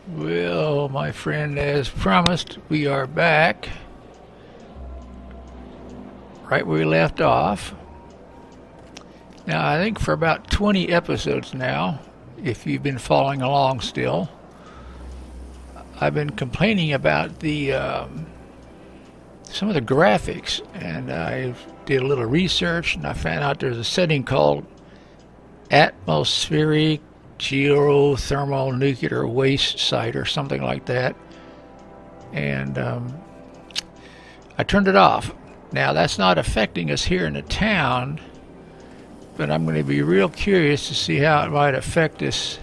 Well, my friend, as promised, we are back right where we left off. Now, I think for about 20 episodes now, if you've been following along still, I've been complaining about the some of the graphics, and I did a little research, and I found out there's a setting called atmospheric geothermal nuclear waste site or something like that, and I turned it off. Now that's not affecting us here in the town, but I'm going to be real curious to see how it might affect us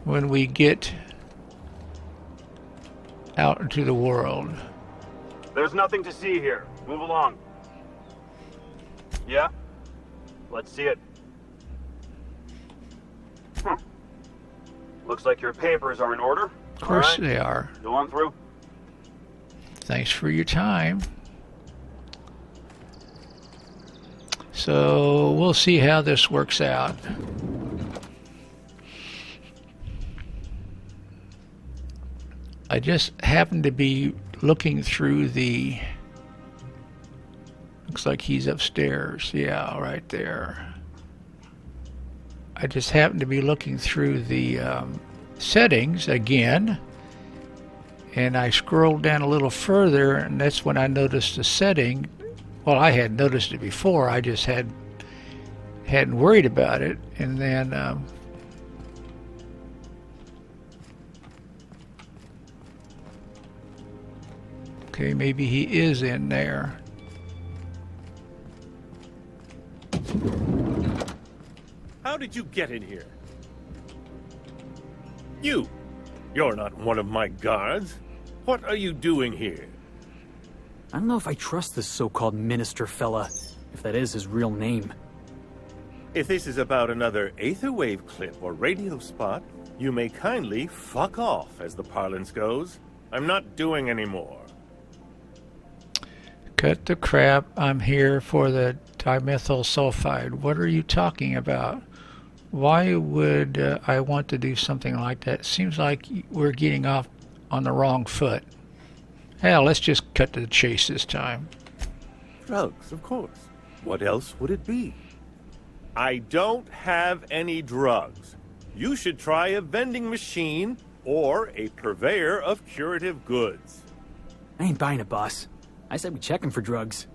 when we get out into the world. There's nothing to see here. Move along. Yeah? Let's see it. Looks like your papers are in order. Of course they are. Go on through. Thanks for your time. So we'll see how this works out. I just happened to be looking through the... Looks like he's upstairs. Yeah, right there. I just happened to be looking through the settings again, and I scrolled down a little further, and that's when I noticed the setting. Well, I had noticed it before, I just hadn't worried about it, and then okay, maybe he is in there. How did you get in here? You're not one of my guards. What are you doing here? I don't know if I trust this so-called minister fella, if that is his real name. If this is about another Aetherwave clip or radio spot, you may kindly fuck off, as the parlance goes. I'm not doing any more. Cut the crap, I'm here for the dimethyl sulfide. What are you talking about? Why would I want to do something like that? Seems like we're getting off on the wrong foot. Hell, let's just cut to the chase this time. Drugs, of course. What else would it be? I don't have any drugs. You should try a vending machine or a purveyor of curative goods. I ain't buying it, boss. I said we check him for drugs.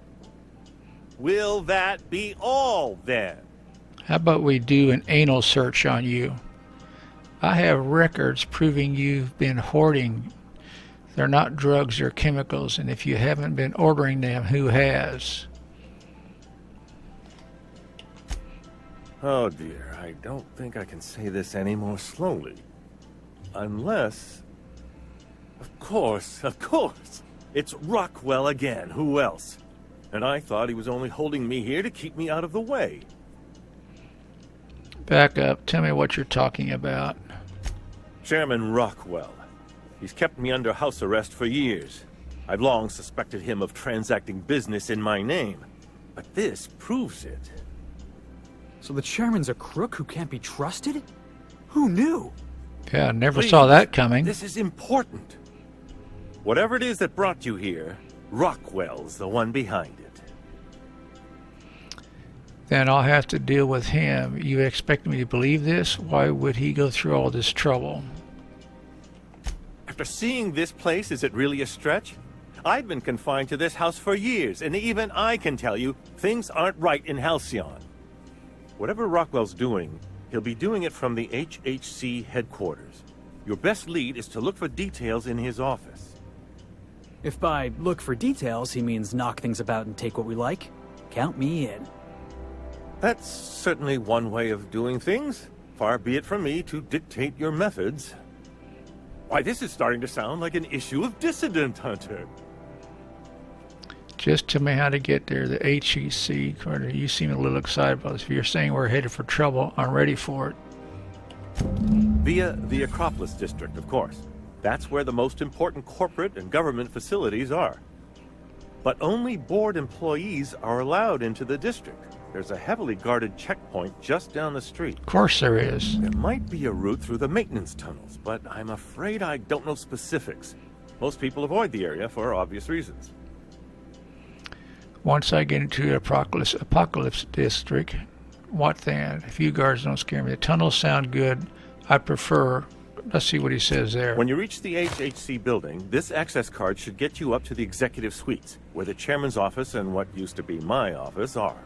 Will that be all, then? How about we do an anal search on you? I have records proving you've been hoarding. They're not drugs, they're chemicals, and if you haven't been ordering them, who has? Oh dear, I don't think I can say this any more slowly. Unless... Of course. It's Rockwell again, who else? And I thought he was only holding me here to keep me out of the way. Back up, tell me what you're talking about. Chairman Rockwell. He's kept me under house arrest for years. I've long suspected him of transacting business in my name. But this proves it. So the chairman's a crook who can't be trusted? Who knew? Yeah, I never Please, saw that coming. This is important. Whatever it is that brought you here, Rockwell's the one behind it. Then I'll have to deal with him. You expect me to believe this? Why would he go through all this trouble? After seeing this place, is it really a stretch? I've been confined to this house for years, and even I can tell you, things aren't right in Halcyon. Whatever Rockwell's doing, he'll be doing it from the HHC headquarters. Your best lead is to look for details in his office. If by look for details he means knock things about and take what we like, count me in. That's certainly one way of doing things. Far be it from me to dictate your methods. Why, this is starting to sound like an issue of Dissident Hunter. Just tell me how to get there. The HEC corner. You seem a little excited about this. If you're saying we're headed for trouble, I'm ready for it. Via the Acropolis district, of course. That's where the most important corporate and government facilities are. But only board employees are allowed into the district. there's a heavily guarded checkpoint just down the street. Of course there is. There might be a route through the maintenance tunnels, but I'm afraid I don't know specifics. Most people avoid the area for obvious reasons. Once I get into the apocalypse district, what then? A few guards don't scare me. The tunnels sound good. I prefer... Let's see what he says there. When you reach the HHC building, this access card should get you up to the executive suites, where the chairman's office and what used to be my office are.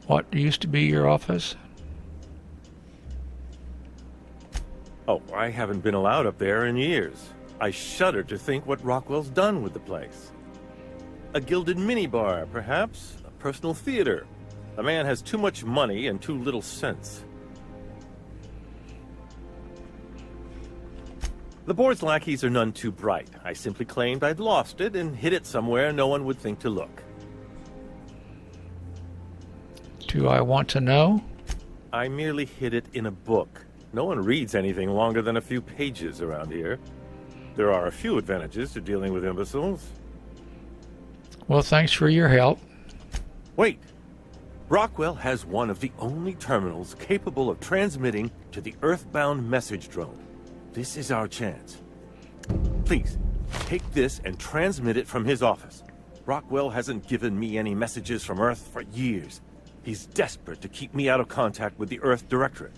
What used to be your office? Oh, I haven't been allowed up there in years. I shudder to think what Rockwell's done with the place. A gilded minibar, perhaps? A personal theater. The man has too much money and too little sense. The board's lackeys are none too bright. I simply claimed I'd lost it and hid it somewhere no one would think to look. Do I want to know? I merely hid it in a book. No one reads anything longer than a few pages around here. There are a few advantages to dealing with imbeciles. Well, thanks for your help. Wait! Rockwell has one of the only terminals capable of transmitting to the Earthbound message drone. This is our chance. Please, take this and transmit it from his office. Rockwell hasn't given me any messages from Earth for years. He's desperate to keep me out of contact with the Earth Directorate.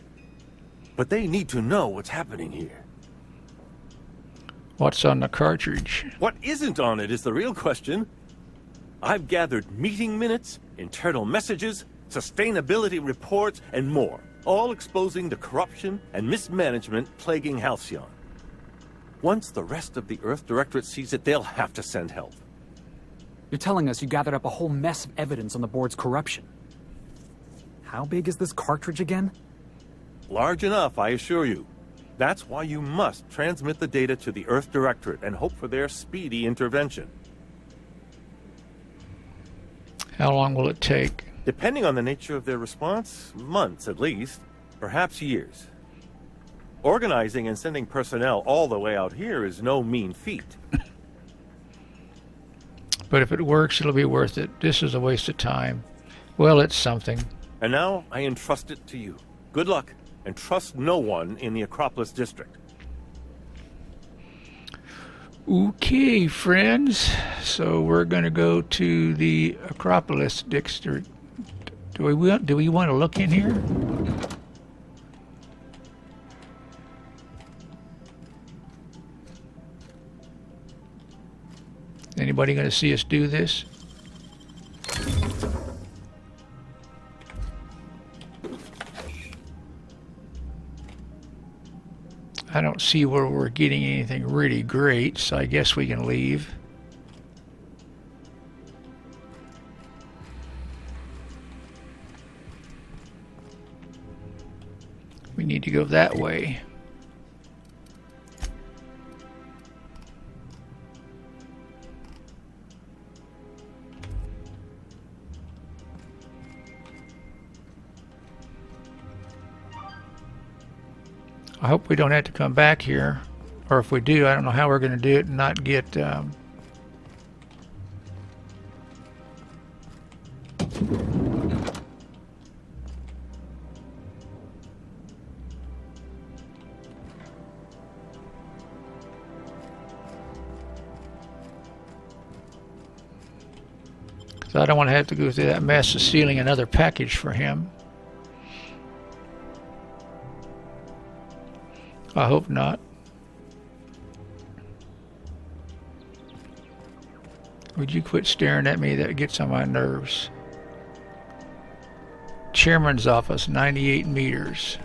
But they need to know what's happening here. What's on the cartridge? What isn't on it is the real question. I've gathered meeting minutes, internal messages, sustainability reports, and more, all exposing the corruption and mismanagement plaguing Halcyon. Once the rest of the Earth Directorate sees it, they'll have to send help. You're telling us you gathered up a whole mess of evidence on the board's corruption. How big is this cartridge again? Large enough, I assure you. That's why you must transmit the data to the Earth Directorate and hope for their speedy intervention. How long will it take? Depending on the nature of their response, months at least, perhaps years. Organizing and sending personnel all the way out here is no mean feat. But if it works, it'll be worth it. This is a waste of time. Well, it's something. And now I entrust it to you. Good luck, and trust no one in the Acropolis district. Okay, friends. So we're going to go to the Acropolis district. Do we want to look in here? Anybody going to see us do this? I don't see where we're getting anything really great, so I guess we can leave. We need to go that way. I hope we don't have to come back here, or if we do, I don't know how we're going to do it and not get so I don't want to have to go through that mess of sealing another package for him. I hope not. Would you quit staring at me? That gets on my nerves. Chairman's office, 98 meters.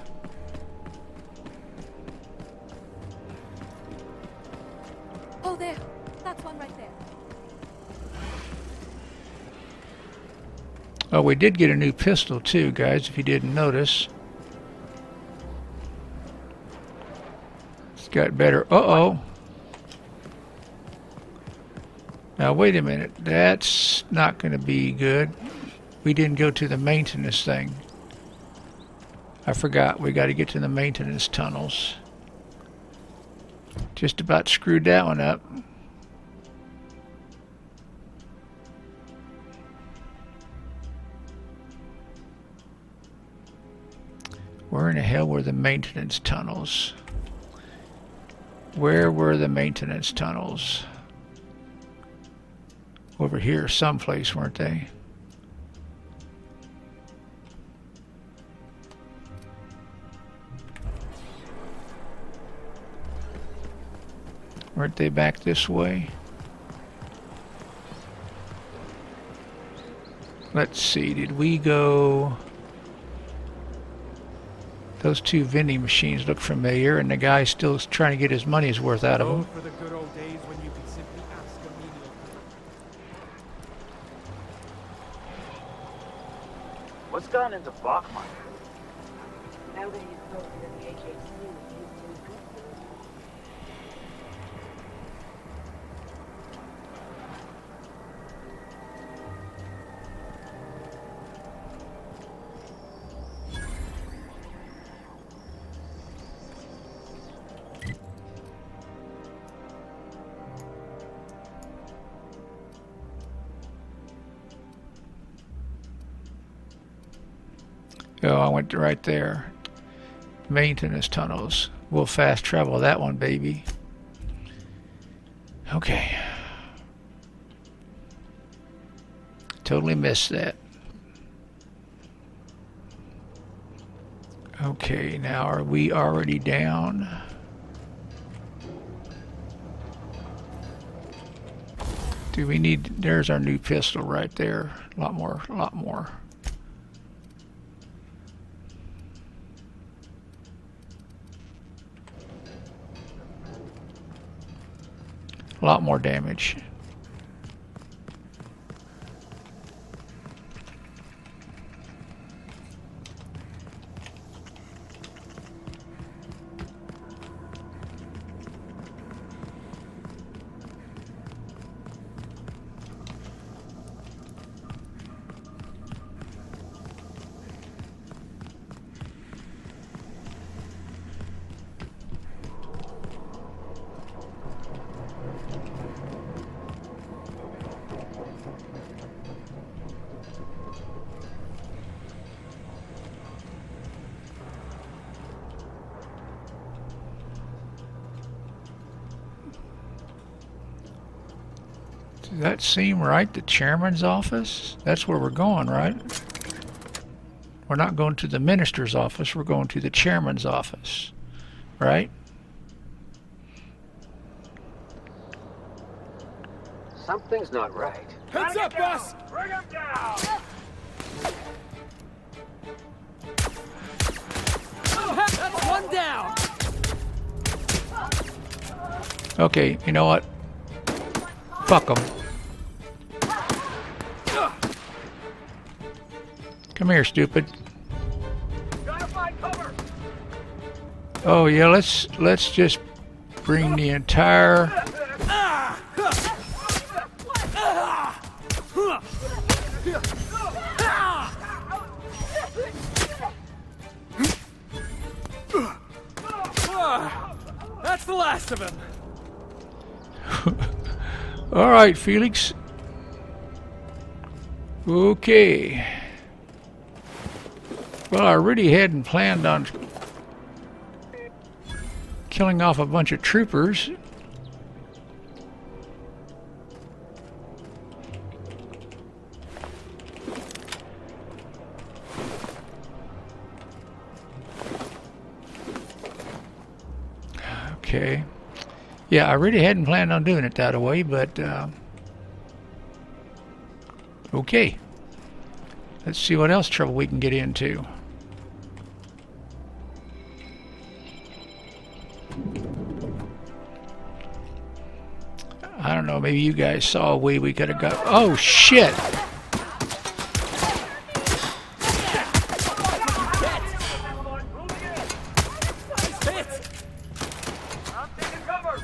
Oh, there. That's one right there. Oh, we did get a new pistol too, guys, if you didn't notice. Got better. Uh-oh. Now, wait a minute. That's not going to be good. We didn't go to the maintenance thing. I forgot. We got to get to the maintenance tunnels. Just about screwed that one up. Where in the hell were the maintenance tunnels? Where were the maintenance tunnels? Over here someplace, weren't they? Weren't they back this way? Let's see, did we go... Those two vending machines look familiar, and the guy's still trying to get his money's worth out of them. For the good old days when you could simply ask a menial. What's gone into Bachman? Now that he's posted in the HHC, he's too good. Oh, I went right there. Maintenance tunnels. We'll fast travel that one, baby. Okay. Totally missed that. Okay, now are we already down? Do we need... There's our new pistol right there. A lot more, a lot more. A lot more damage. Does that seem right? The chairman's office? That's where we're going, right? We're not going to the minister's office. We're going to the chairman's office, right? Something's not right. Heads up, boss! Bring him down! That's one down! Okay, you know what? Fuck them. Come here, stupid. Gotta find cover! Oh yeah, let's just bring the entire... That's the last of him. All right, Felix. Okay. Well, I really hadn't planned on killing off a bunch of troopers. Okay. Yeah, I really hadn't planned on doing it that way, but okay. Let's see what else trouble we can get into. I don't know, maybe you guys saw a way we could have got... Oh, shit! I'm taking cover!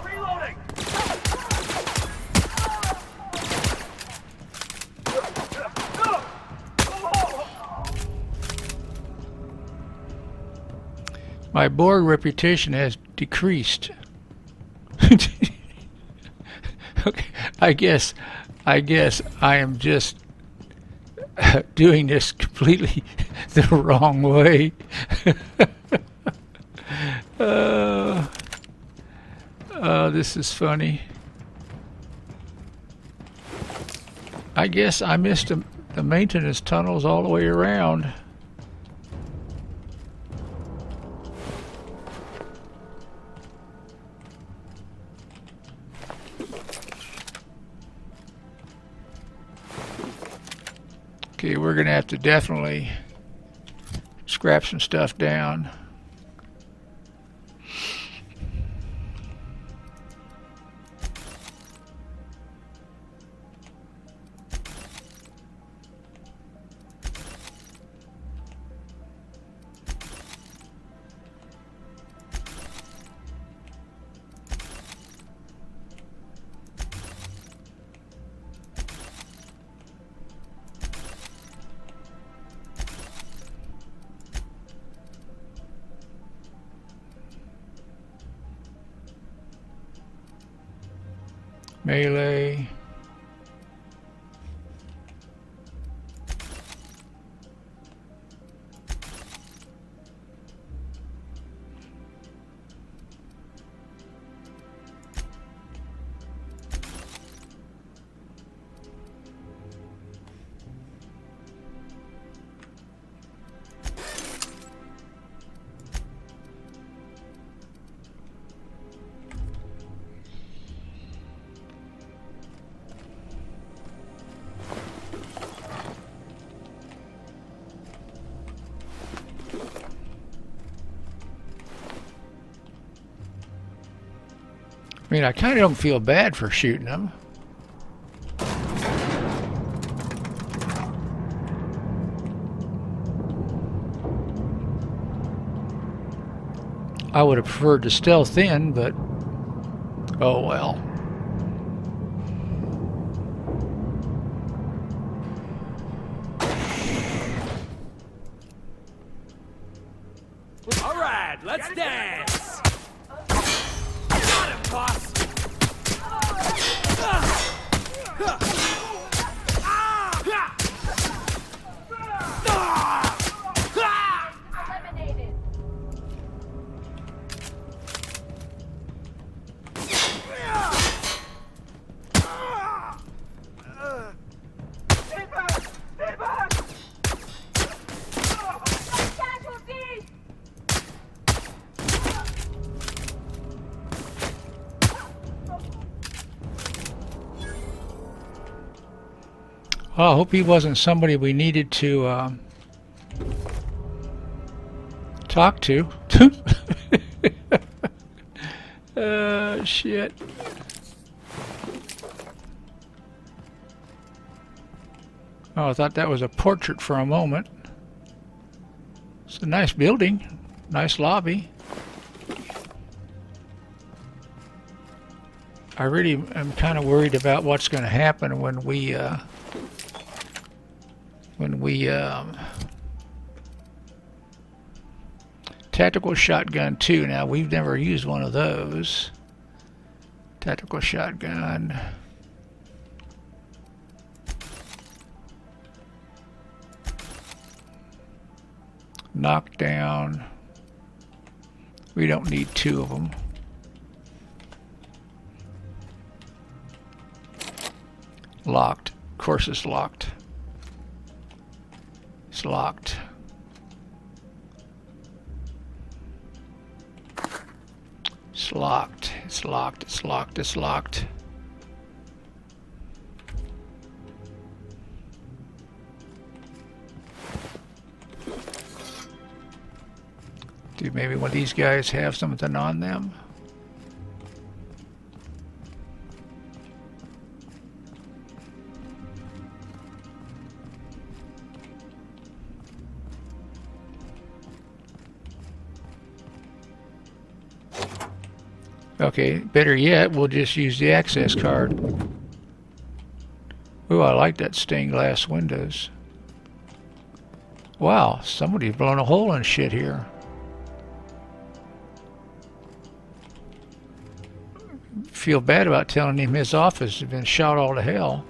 Reloading! My Borg reputation has decreased. Okay, I guess I am just doing this completely the wrong way. This is funny. I guess I missed the maintenance tunnels all the way around. Okay, we're gonna have to definitely scrap some stuff down. Melee. I mean, I kind of don't feel bad for shooting them. I would have preferred to stealth in, but oh well. All right, let's dance. Got him, boss. Eliminated. Stay back! Stay back! Casualties! Well, I hope he wasn't somebody we needed to talk to. Shit. Oh, I thought that was a portrait for a moment. It's a nice building, nice lobby. I really am kind of worried about what's going to happen when we tactical shotgun 2. Now we've never used one of those. Tactical shotgun. Knockdown. We don't need 2 of them. Locked. Of course it's locked. It's locked. It's locked. It's locked. It's locked. It's locked. Do maybe one of these guys have something on them? Okay, better yet, we'll just use the access card. Ooh, I like that stained glass windows. Wow, somebody's blown a hole in shit here. feel bad about telling him his office has been shot all to hell.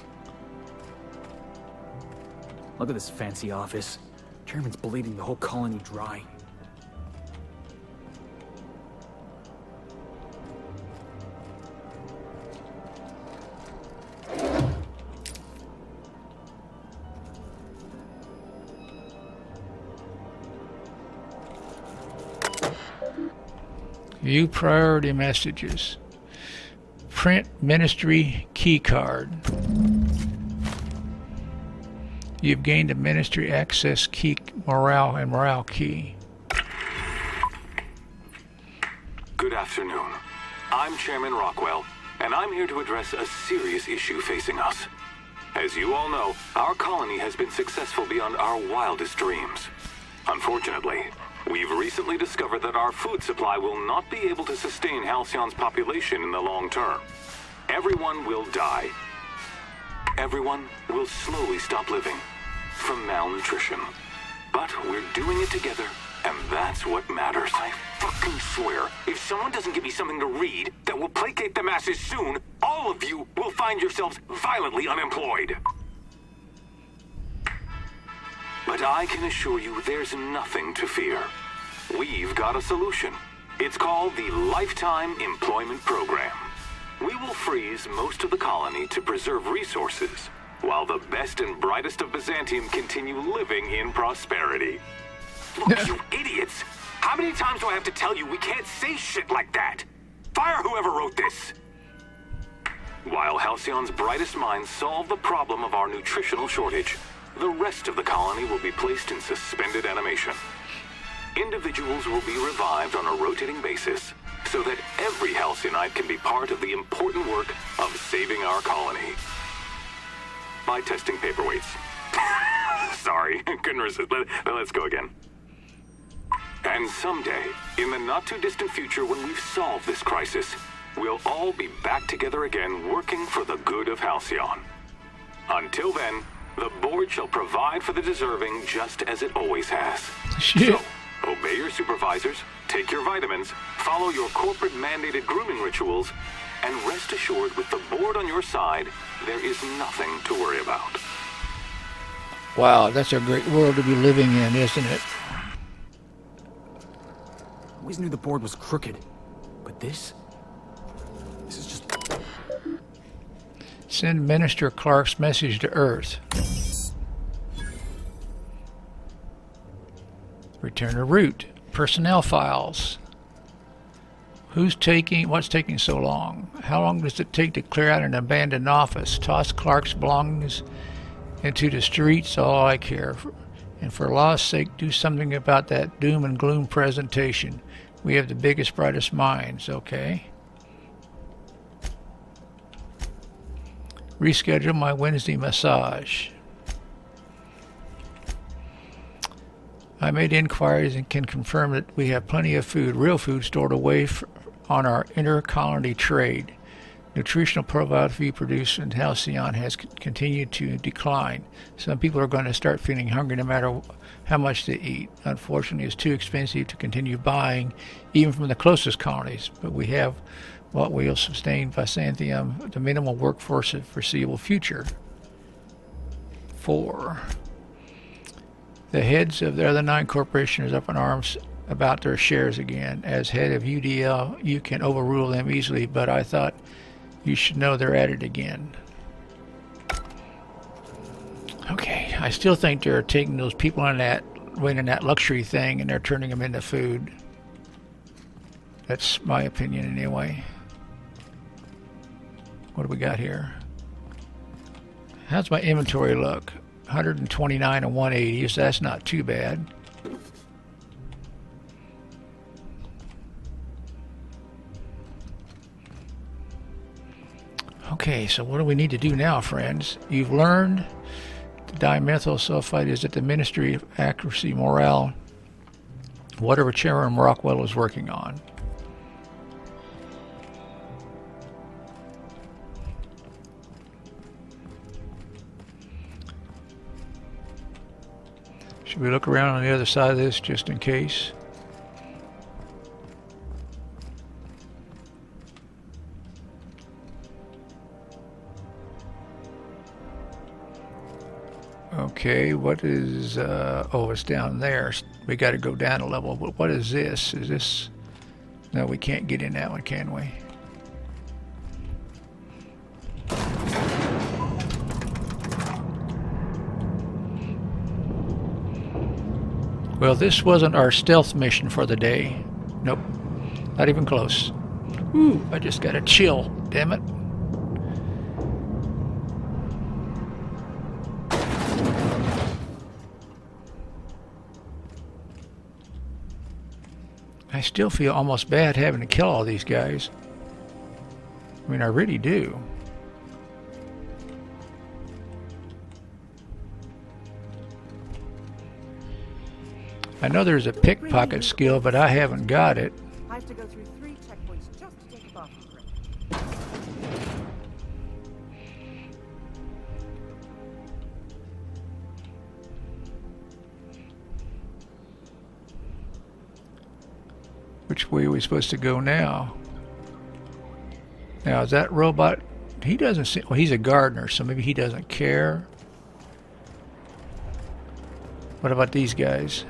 Look at this fancy office. Chairman's bleeding the whole colony dry. View priority messages. Print ministry key card. You've gained a ministry access key, morale key. Good afternoon. I'm Chairman Rockwell, and I'm here to address a serious issue facing us. As you all know, our colony has been successful beyond our wildest dreams. Unfortunately, we've recently discovered that our food supply will not be able to sustain Halcyon's population in the long term. Everyone will die. Everyone will slowly stop living from malnutrition. But we're doing it together, and that's what matters. I fucking swear, if someone doesn't give me something to read that will placate the masses soon, all of you will find yourselves violently unemployed. But I can assure you there's nothing to fear. We've got a solution. It's called the Lifetime Employment Program. We will freeze most of the colony to preserve resources, while the best and brightest of Byzantium continue living in prosperity. Look, you idiots! How many times do I have to tell you we can't say shit like that? Fire whoever wrote this! While Halcyon's brightest minds solve the problem of our nutritional shortage, the rest of the colony will be placed in suspended animation. Individuals will be revived on a rotating basis, so that every Halcyonite can be part of the important work of saving our colony. By testing paperweights. Sorry, couldn't resist. Let's go again. And someday, in the not-too-distant future when we've solved this crisis, we'll all be back together again working for the good of Halcyon. Until then, the board shall provide for the deserving just as it always has. Shit. So, obey your supervisors, take your vitamins, follow your corporate-mandated grooming rituals, and rest assured with the board on your side, there is nothing to worry about. Wow, that's a great world to be living in, isn't it? Always knew the board was crooked, but this is just... Send Minister Clark's message to Earth. Return to root. Personnel files. What's taking so long? How long does it take to clear out an abandoned office? Toss Clark's belongings into the streets, all I care. And for law's sake, do something about that doom and gloom presentation. We have the biggest, brightest minds, okay? Reschedule my Wednesday massage. I made inquiries and can confirm that we have plenty of food, real food, stored away on our inter-colony trade. Nutritional profile we produce in Halcyon has continued to decline. Some people are going to start feeling hungry no matter how much they eat. Unfortunately, it's too expensive to continue buying, even from the closest colonies. But we have what will sustain Byzantium, the minimal workforce of foreseeable future. 4. The heads of the other 9 corporations are up in arms about their shares again. As head of UDL, you can overrule them easily, but I thought you should know they're at it again. Okay, I still think they're taking those people on that, winning that luxury thing, and they're turning them into food. That's my opinion anyway. What do we got here? How's my inventory look? 129 and 180, so that's not too bad. Okay, so what do we need to do now, friends? You've learned the dimethyl sulfide is at the Ministry of Accuracy, Morale, whatever Chairman Rockwell is working on. Should we look around on the other side of this just in case? Okay, what is, oh, it's down there. We got to go down a level. But what is this? Is this, no, we can't get in that one, can we? Well, this wasn't our stealth mission for the day. Nope, not even close. Ooh, I just got a chill, damn it. I still feel almost bad having to kill all these guys. I mean, I really do. I know there's a pickpocket skill, but I haven't got it. I have to go through 3 checkpoints just to take a bathroom break. Which way are we supposed to go now? Now, is that robot? He doesn't seem... Well, he's a gardener, so maybe he doesn't care. What about these guys?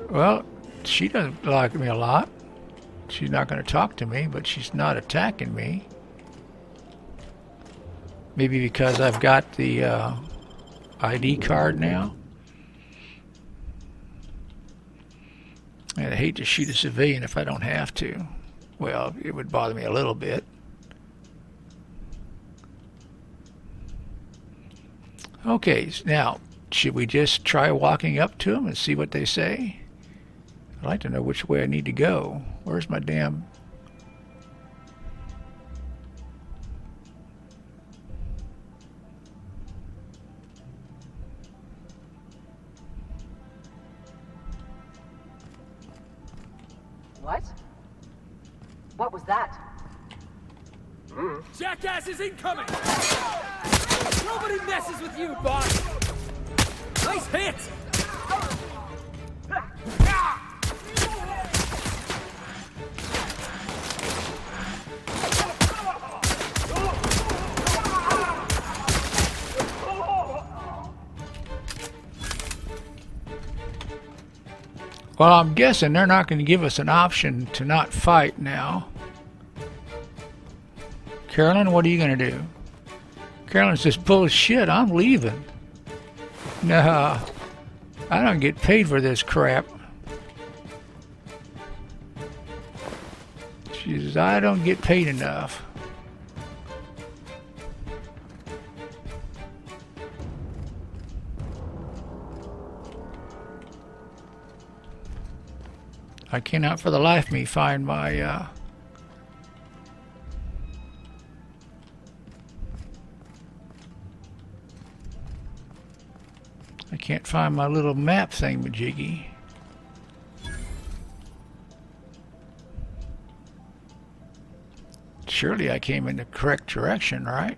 Well, she doesn't like me a lot. She's not going to talk to me, but she's not attacking me. Maybe because I've got the ID card now. And I hate to shoot a civilian if I don't have to. Well, it would bother me a little bit. Okay, now, should we just try walking up to them and see what they say? I'd like to know which way I need to go. Where's my damn... What? What was that? Jackasses incoming! Nobody messes with you, boss! Nice hit! Well, I'm guessing they're not going to give us an option to not fight now. Carolyn, what are you going to do? Carolyn says, bullshit, I'm leaving. No, I don't get paid for this crap. She says, I don't get paid enough. I cannot for the life of me find my I can't find my little map thingamajiggy. Surely I came in the correct direction, right?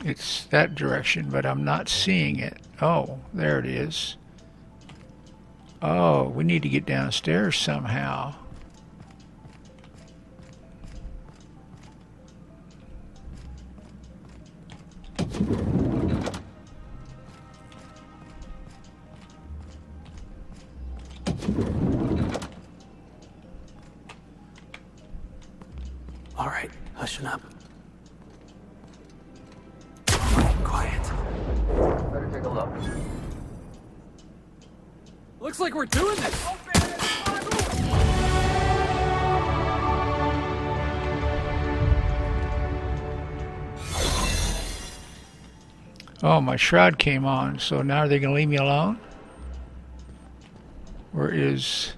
It's that direction, but I'm not seeing it. Oh, there it is. Oh, we need to get downstairs somehow. All right, hushing up. Quiet. Better take a look. Looks like we're doing this! Oh, my shroud came on, so now are they going to leave me alone? Where is...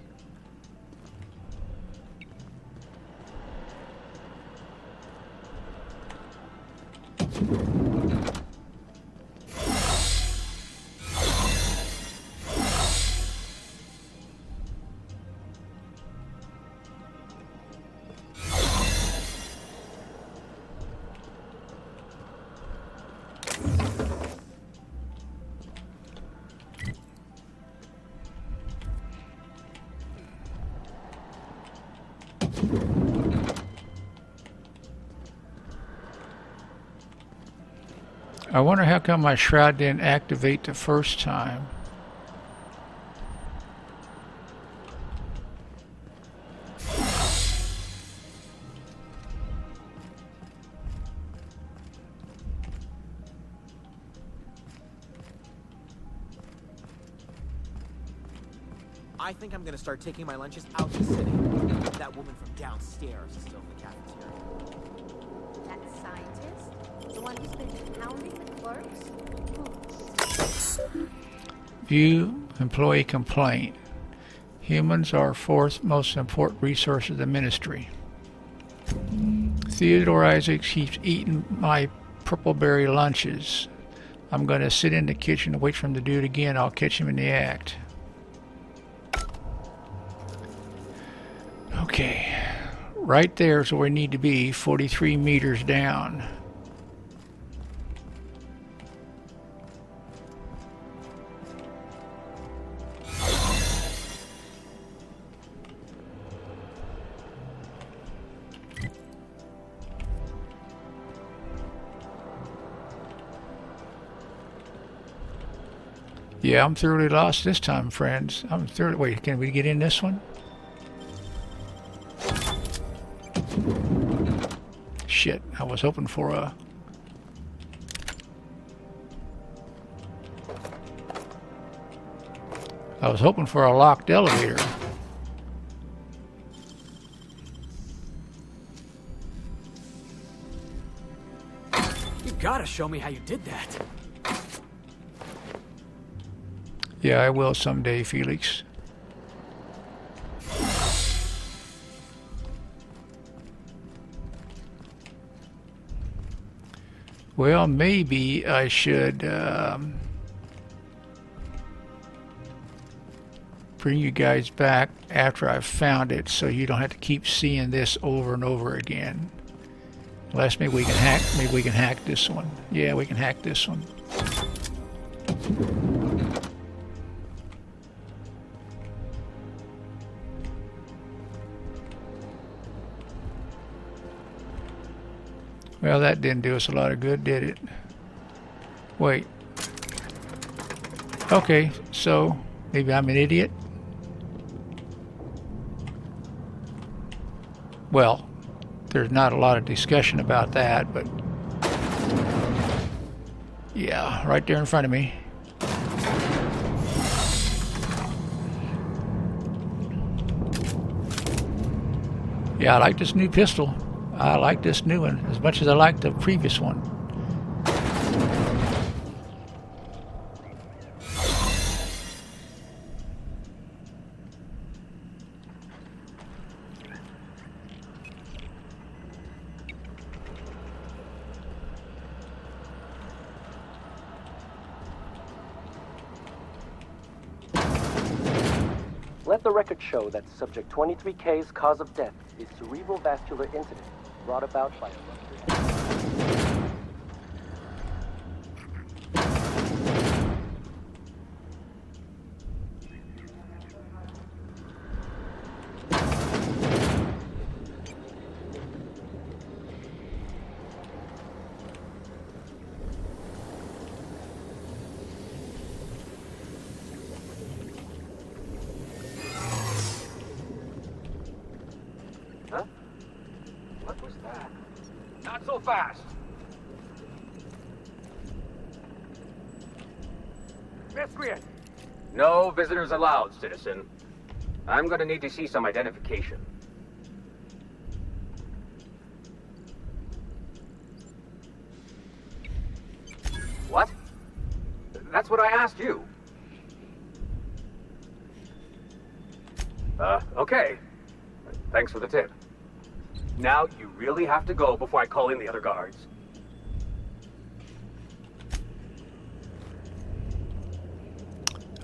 I wonder how come my shroud didn't activate the first time. I think I'm gonna start taking my lunches out to city. That woman from downstairs is still in the cafeteria. That scientist? The one who's been pounding the clerks? View employee complaint. Humans are fourth most important resource of the ministry. Theodore Isaacs keeps eating my purpleberry lunches. I'm going to sit in the kitchen and wait for him to do it again. I'll catch him in the act. Okay. Right there is where we need to be, 43 meters down. Yeah, I'm thoroughly lost this time, friends. Wait, can we get in this one? Shit, I was hoping for a... locked elevator. You gotta show me how you did that. Yeah, I will someday, Felix. Well, maybe I should bring you guys back after I've found it, so you don't have to keep seeing this over and over again. Unless maybe we can hack this one. Yeah, we can hack this one. Well, that didn't do us a lot of good, did it? Wait. Okay, so maybe I'm an idiot? Well, there's not a lot of discussion about that, but... yeah, right there in front of me. Yeah, I like this new pistol. I like this new one as much as I liked the previous one. Let the record show that Subject 23K's cause of death is cerebral vascular incident brought about by a rupture. Huh? What was that? Not so fast. Miscreant! No visitors allowed, citizen. I'm gonna need to see some identification. What? That's what I asked you. Okay. Thanks for the tip. Now you really have to go before I call in the other guards.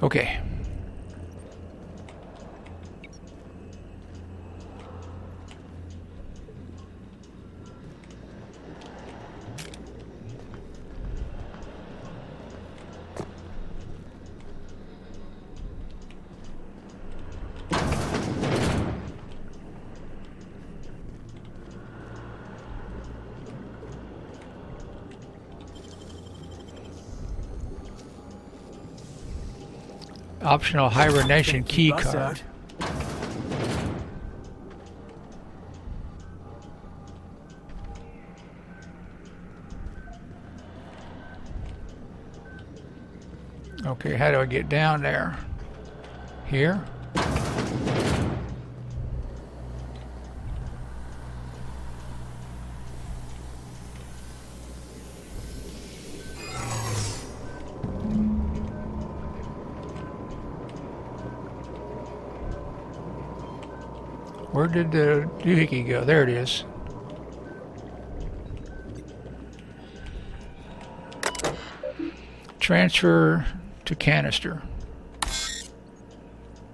Okay. Optional hibernation Can't key keep us card. out. Okay, how do I get down there? Here? Where did the doohickey go? There it is. Transfer to canister.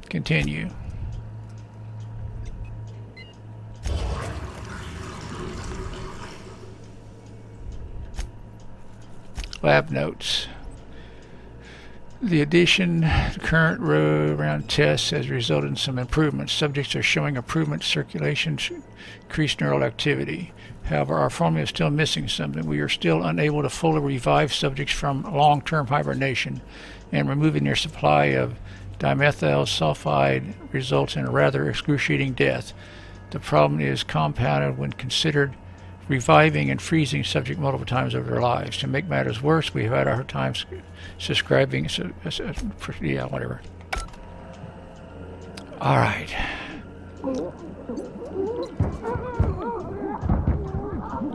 Continue. Lab notes. The addition to current row around tests has resulted in some improvements. Subjects are showing improvement circulation, increased neural activity. However, our formula is still missing something. We are still unable to fully revive subjects from long-term hibernation, and removing their supply of dimethyl sulfide results in a rather excruciating death. The problem is compounded when considered reviving and freezing subject multiple times over their lives. To make matters worse, we have had our times subscribing, yeah, whatever. All right.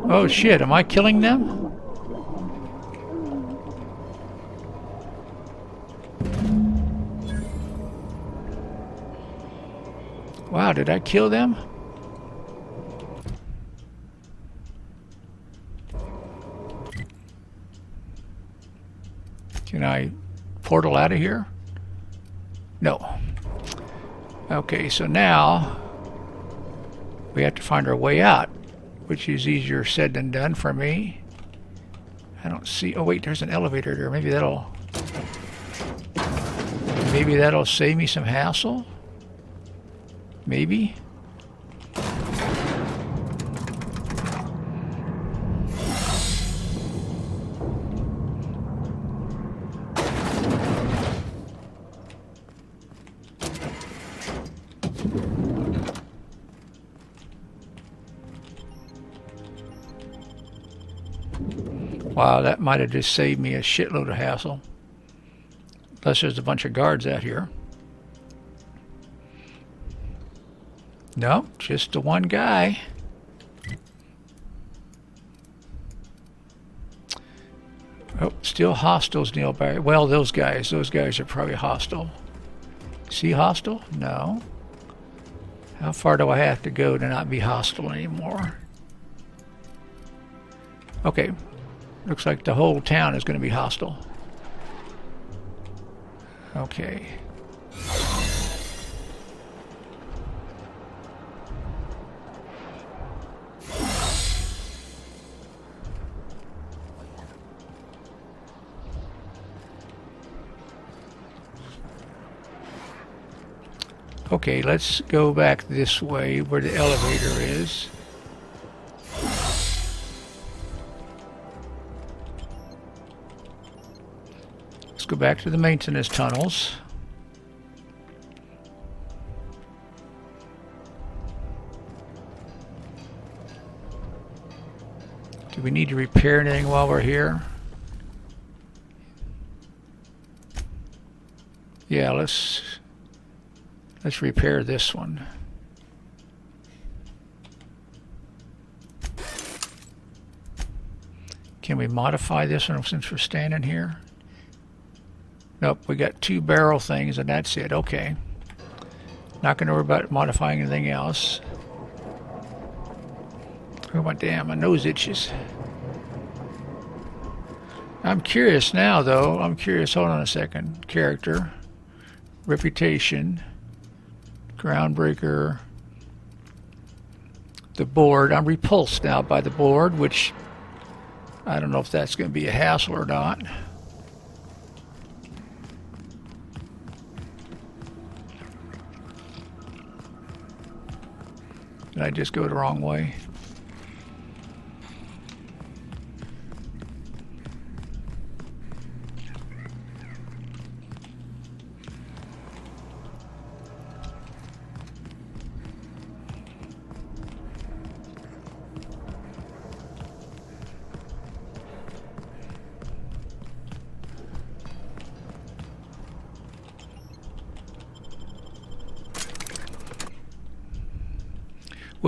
Oh shit, am I killing them? Wow, did I kill them? Can I portal out of here? No. Okay, so now we have to find our way out, which is easier said than done for me. I don't see... Oh wait, there's an elevator there. Maybe that'll save me some hassle? Maybe? Wow, that might have just saved me a shitload of hassle. Plus there's a bunch of guards out here. No, just the one guy. Oh, still hostiles nearby. Well, those guys are probably hostile. Is he hostile? No. How far do I have to go to not be hostile anymore? Okay. Looks like the whole town is going to be hostile. Okay. Okay, let's go back this way where the elevator is. Let's go back to the maintenance tunnels. Do we need to repair anything while we're here? Yeah, let's repair this one. Can we modify this one since we're standing here? Nope, we got 2 barrel things and that's it. Okay. Not going to worry about modifying anything else. Oh my damn, my nose itches. I'm curious now though. I'm curious, hold on a second. Character. Reputation. Groundbreaker. The board. I'm repulsed now by the board, which I don't know if that's going to be a hassle or not. Did I just go the wrong way?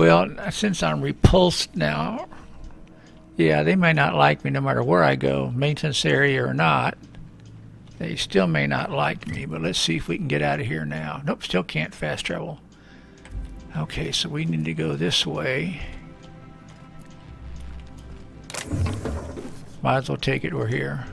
Well, since I'm repulsed now, yeah, they may not like me no matter where I go, maintenance area or not. They still may not like me, but let's see if we can get out of here now. Nope, still can't fast travel. Okay, so we need to go this way. Might as well take it we're here.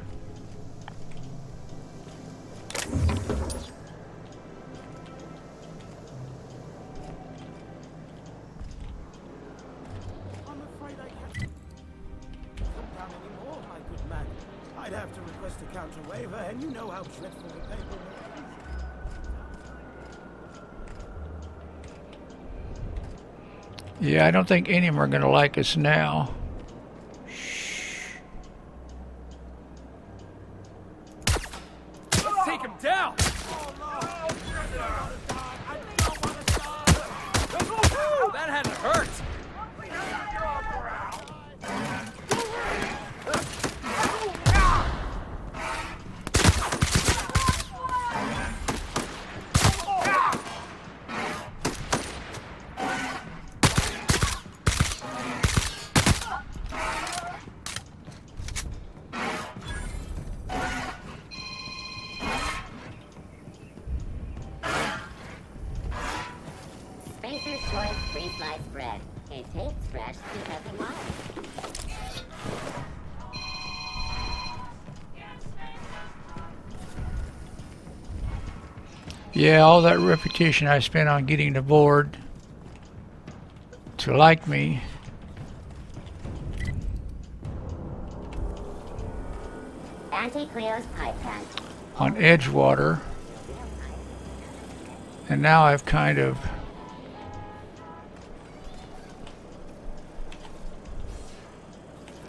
I'm afraid I can't come down anymore, my good man. I'd have to request a counter waiver, and you know how dreadful the paperwork is. Yeah, I don't think any of them are going to like us now. Let's take him down! That had to hurt! Spencer's Choice Free-Sliced Bread. It tastes fresh because he wants it. Yeah, all that reputation I spent on getting the board to like me. Auntie Cleo's pipe pen. On Edgewater. And now I've kind of...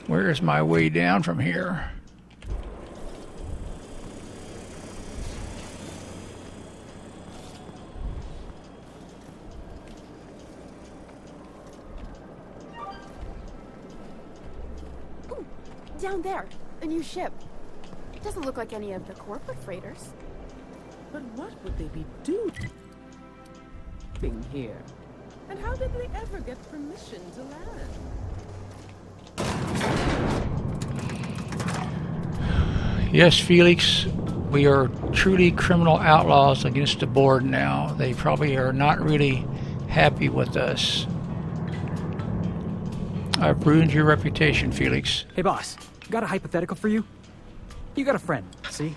Where's my way down from here? Ooh, down there, a new ship. It doesn't look like any of the corporate freighters. But what would they be doing here? And how did they ever get permission to land? Yes, Felix, we are truly criminal outlaws against the board now. They probably are not really happy with us. I've ruined your reputation, Felix. Hey, boss. Got a hypothetical for you? You got a friend, see?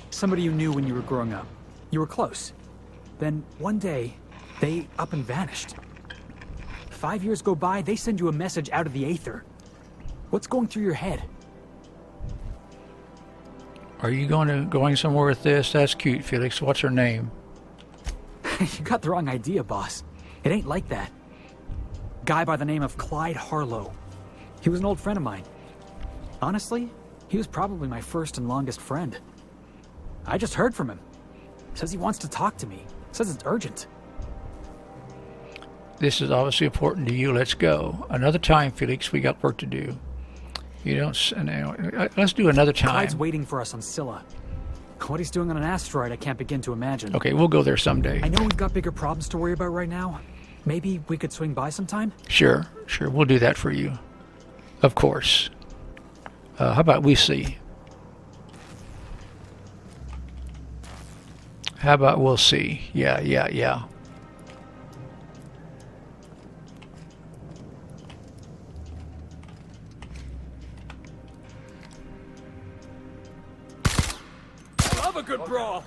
Somebody you knew when you were growing up. You were close. Then, one day, they up and vanished. 5 years go by, they send you a message out of the aether. What's going through your head? Are you going somewhere with this? That's cute, Felix. What's her name? You got the wrong idea, boss. It ain't like that. Guy by the name of Clyde Harlow. He was an old friend of mine. Honestly, he was probably my first and longest friend. I just heard from him. Says he wants to talk to me. Says it's urgent. This is obviously important to you. Let's go. Another time, Felix. We got work to do. You don't... Let's do another time. Clyde's waiting for us on Scylla. What he's doing on an asteroid, I can't begin to imagine. Okay, we'll go there someday. I know we've got bigger problems to worry about right now. Maybe we could swing by sometime? Sure. We'll do that for you. Of course. How about we see? How about we'll see? Yeah. Love a good brawl.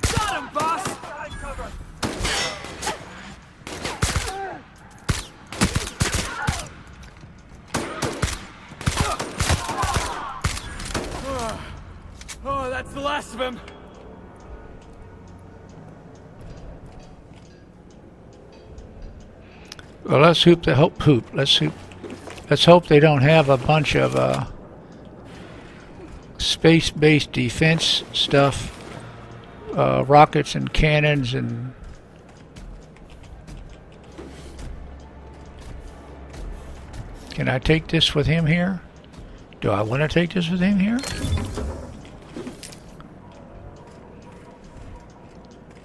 Got him, boss. Oh, that's the last of him. Well, let's hope the hope. Let's hope they don't have a bunch of space-based defense stuff, rockets and cannons and. Can I take this with him here? Do I want to take this with him here?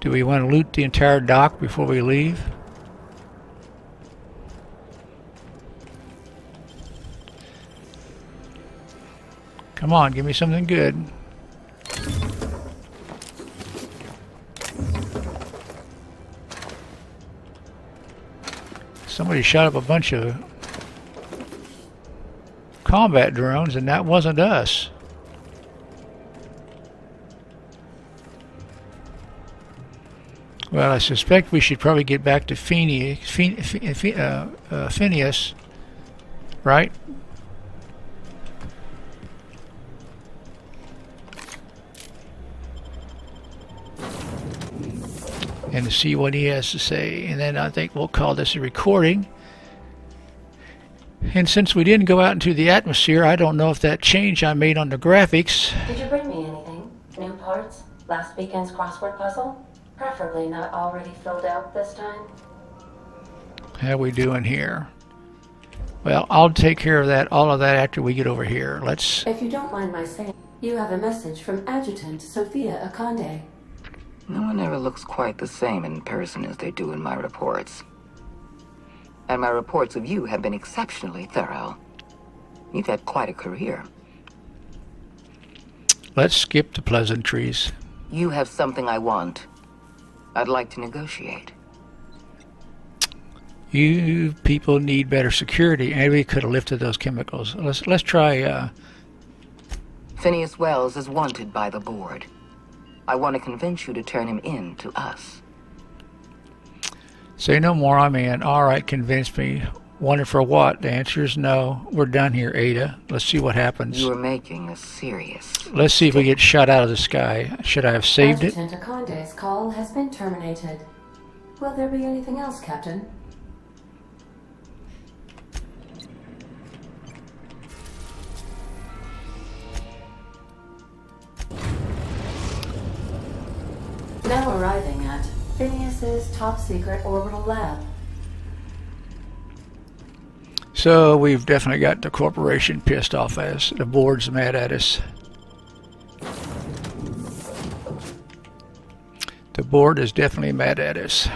Do we want to loot the entire dock before we leave? Come on, give me something good. Somebody shot up a bunch of combat drones, and that wasn't us. Well, I suspect we should probably get back to Phineas, right? And to see what he has to say. And then I think we'll call this a recording. And since we didn't go out into the atmosphere, I don't know if that change I made on the graphics. Did you bring me anything? New parts? Last weekend's crossword puzzle? Preferably not already filled out this time. How we doing here? Well, I'll take care of that, all of that after we get over here. Let's... If you don't mind my saying, you have a message from Adjutant Sophia Akande. No one ever looks quite the same in person as they do in my reports. And my reports of you have been exceptionally thorough. You've had quite a career. Let's skip the pleasantries. You have something I want. I'd like to negotiate. You people need better security. Maybe we could have lifted those chemicals. Let's try. Phineas Wells is wanted by the board. I want to convince you to turn him in to us. Say no more, I'm in. All right, convince me. Wanted for what? The answer is no. We're done here, Ada. Let's see what happens. You are making a serious... Let's see if we get shot out of the sky. Should I have saved it? Adjutant Akande's call has been terminated. Will there be anything else, Captain? Now arriving at Phineas's top-secret orbital lab. So we've definitely got the corporation pissed off at us. The board's mad at us. The board is definitely mad at us.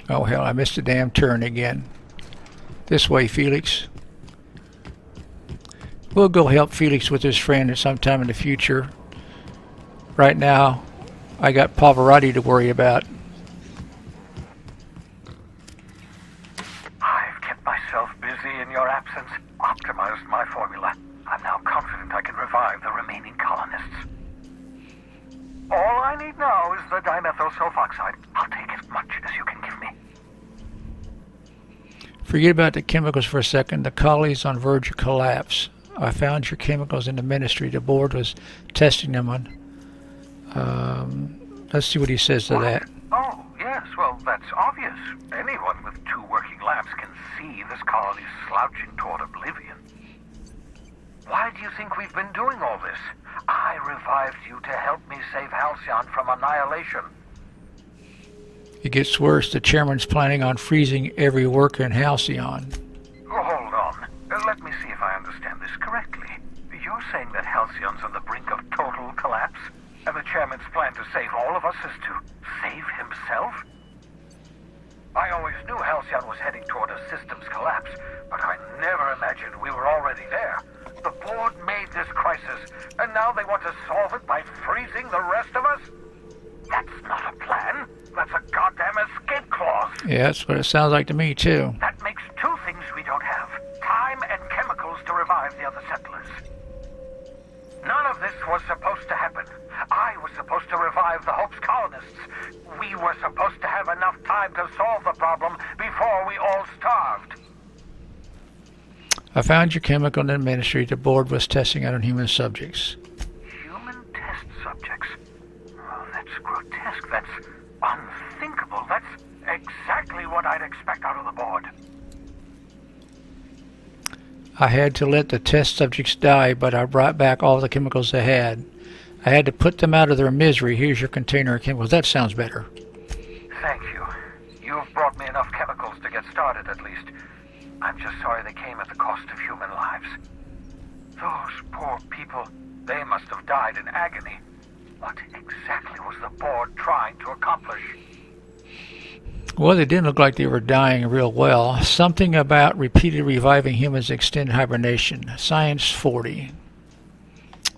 Oh hell, I missed a damn turn again. This way, Felix. We'll go help Felix with his friend at some time in the future. Right now, I got Pavarotti to worry about. I've kept myself busy in your absence, optimized my formula. I'm now confident I can revive the remaining colonists. All I need now is the dimethyl sulfoxide. I'll take as much as you can give me. Forget about the chemicals for a second. The colony's on verge of collapse. I found your chemicals in the ministry. The board was testing them on. Let's see what he says to that. Oh, yes, well, that's obvious. Anyone with 2 working labs can see this colony's slouching toward oblivion. Why do you think we've been doing all this? I revived you to help me save Halcyon from annihilation. It gets worse. The chairman's planning on freezing every worker in Halcyon. Hold on. Let me see if I understand this correctly. You're saying that Halcyon's on the brink of total collapse? And the chairman's plan to save all of us is to save himself? I always knew Halcyon was heading toward a systems collapse, but I never imagined we were already there. The board made this crisis, and now they want to solve it by freezing the rest of us? That's not a plan. That's a goddamn escape clause. Yeah, that's what it sounds like to me, too. That makes 2 things we don't have. Time and chemicals to revive the other settlers. None of this was supposed to happen. I was supposed to revive the Hope's colonists. We were supposed to have enough time to solve the problem before we all starved. I found your chemical in the ministry. The board was testing it on human subjects. Human test subjects? Oh, that's grotesque. That's unthinkable. That's exactly what I'd expect out of the board. I had to let the test subjects die, but I brought back all the chemicals they had. I had to put them out of their misery. Here's your container of chemicals. That sounds better. Thank you. You've brought me enough chemicals to get started, at least. I'm just sorry they came at the cost of human lives. Those poor people, they must have died in agony. What exactly was the board trying to accomplish? Well, they didn't look like they were dying real well. Something about repeatedly reviving humans extend hibernation. Science 40.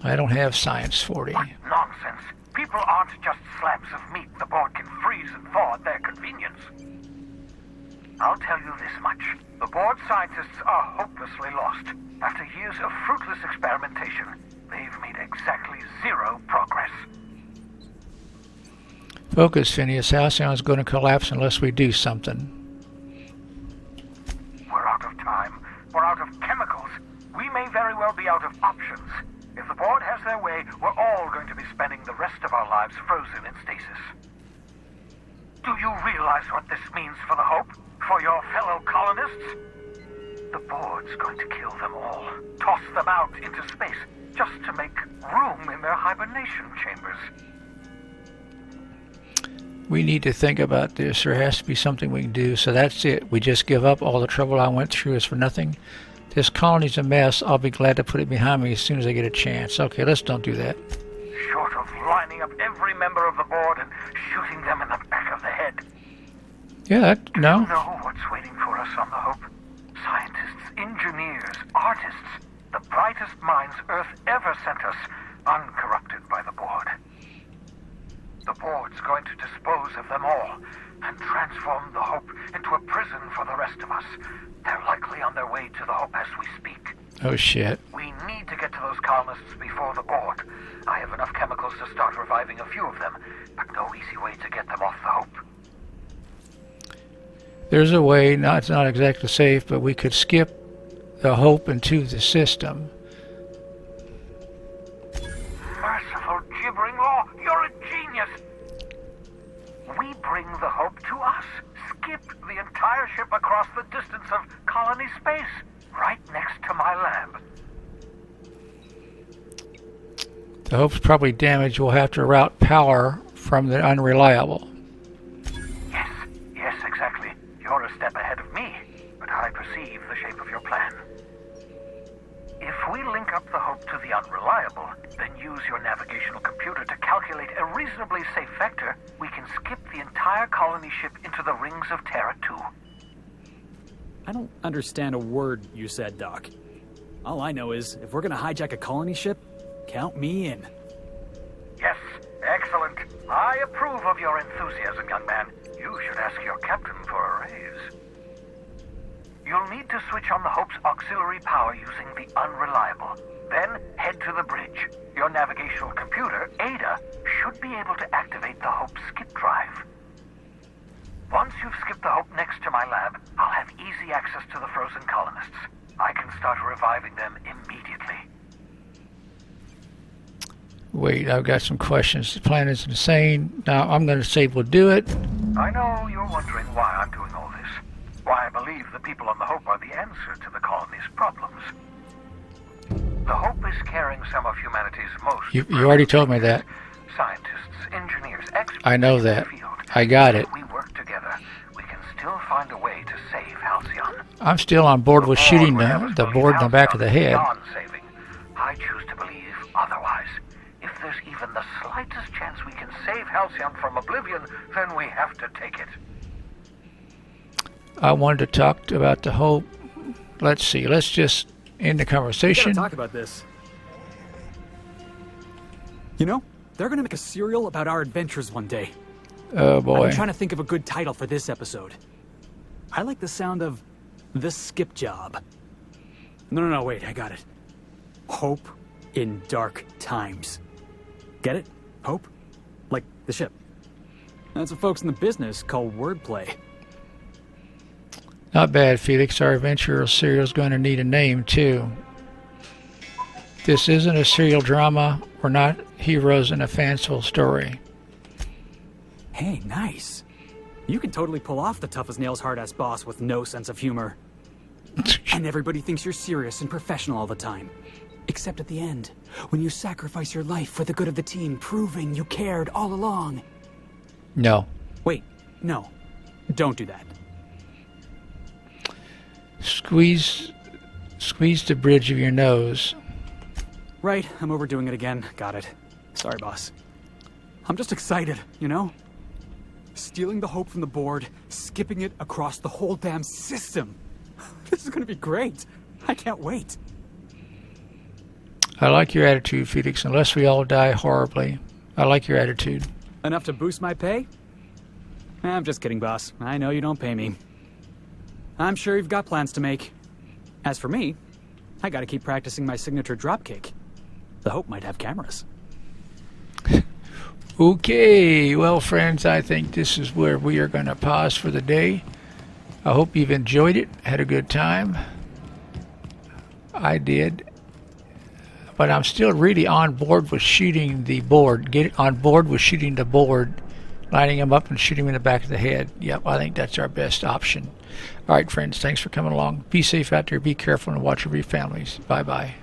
I don't have Science 40. What nonsense. People aren't just slabs of meat the board can freeze and thaw at their convenience. I'll tell you this much. The board scientists are hopelessly lost. After years of fruitless experimentation, they've made exactly zero progress. Focus, Phineas. Halcyon's going to collapse unless we do something. We're out of time. We're out of chemicals. We may very well be out of options. If the board has their way, we're all going to be spending the rest of our lives frozen in stasis. Do you realize what this means for the Hope? For your fellow colonists? The board's going to kill them all. Toss them out into space, just to make room in their hibernation chambers. We need to think about this. There has to be something we can do. So that's it. We just give up. All the trouble I went through is for nothing. This colony's a mess. I'll be glad to put it behind me as soon as I get a chance. Okay, let's don't do that. Short of lining up every member of the board and shooting them in the back of the head. Yeah, no. Do you know what's waiting for us on the Hope? Scientists, engineers, artists. The brightest minds Earth ever sent us, uncorrupted by the board. The board's going to dispose of them all and transform the Hope into a prison for the rest of us. They're likely on their way to the Hope as we speak. Oh, shit. We need to get to those colonists before the board. I have enough chemicals to start reviving a few of them, but no easy way to get them off the Hope. There's a way, it's not exactly safe, but we could skip the Hope into the system. Merciful gibbering law, you're a genius! We bring the Hope to us. Skip the entire ship across the distance of colony space, right next to my lab. The Hope's probably damaged. We'll have to route power from the unreliable. Yes, exactly. You're a step ahead of me, but I perceive the shape of your plan. If we link up the Hope to the unreliable, then use your navigational computer to calculate a reasonably safe vector, we can skip the entire colony ship into the rings of Terra 2. I don't understand a word you said, Doc. All I know is, if we're gonna hijack a colony ship, count me in. Yes, excellent. I approve of your enthusiasm, young man. You should ask your captain for a raise. You'll need to switch on the Hope's auxiliary power using the unreliable. Then head to the bridge. Your navigational computer, Ada, should be able to activate the Hope's skip drive. Once you've skipped the Hope next to my lab, I'll have easy access to the frozen colonists. I can start reviving them immediately. Wait, I've got some questions. The plan is insane. Now, I'm going to say we'll do it. I know you're wondering why I'm doing all this. Why I believe the people on the Hope are the answer to the colony's problems. The Hope is carrying some of humanity's most... You already told me that. Scientists, engineers, experts... I know that. I got it. We work together. We can still find a way to save Halcyon. I'm still on board with shooting the board in the back of the head. Saving. I choose to believe otherwise. If there's even the slightest chance we can save Halcyon from oblivion, then we have to take it. I wanted to talk about the Hope. Let's see. Let's just end the conversation. We gotta talk about this. You know, they're gonna make a serial about our adventures one day. Oh boy. I'm trying to think of a good title for this episode. I like the sound of The Skip Job. No, wait, I got it. Hope in Dark Times. Get it? Hope? Like the ship. That's what folks in the business call wordplay. Not bad, Felix. Our adventure serial is going to need a name, too. This isn't a serial drama. We're not heroes in a fanciful story. Hey, nice. You can totally pull off the tough-as-nails hard-ass boss with no sense of humor. And everybody thinks you're serious and professional all the time. Except at the end, when you sacrifice your life for the good of the team, proving you cared all along. No. Wait, no. Don't do that. Squeeze the bridge of your nose. Right, I'm overdoing it again. Got it. Sorry, boss. I'm just excited, you know? Stealing the hope from the board, skipping it across the whole damn system. This is gonna be great. I can't wait. I like your attitude, Felix, unless we all die horribly. I like your attitude. Enough to boost my pay? I'm just kidding, boss. I know you don't pay me. I'm sure you've got plans to make. As for me, I gotta keep practicing my signature dropkick. The Hope might have cameras. Okay, well, friends, I think this is where we are going to pause for the day. I hope you've enjoyed it, had a good time. I did. But I'm still really on board with shooting the board. Get on board with shooting the board, lining them up and shooting them in the back of the head. Yep, I think that's our best option. All right, friends, thanks for coming along. Be safe out there, be careful, and watch over your families. Bye-bye.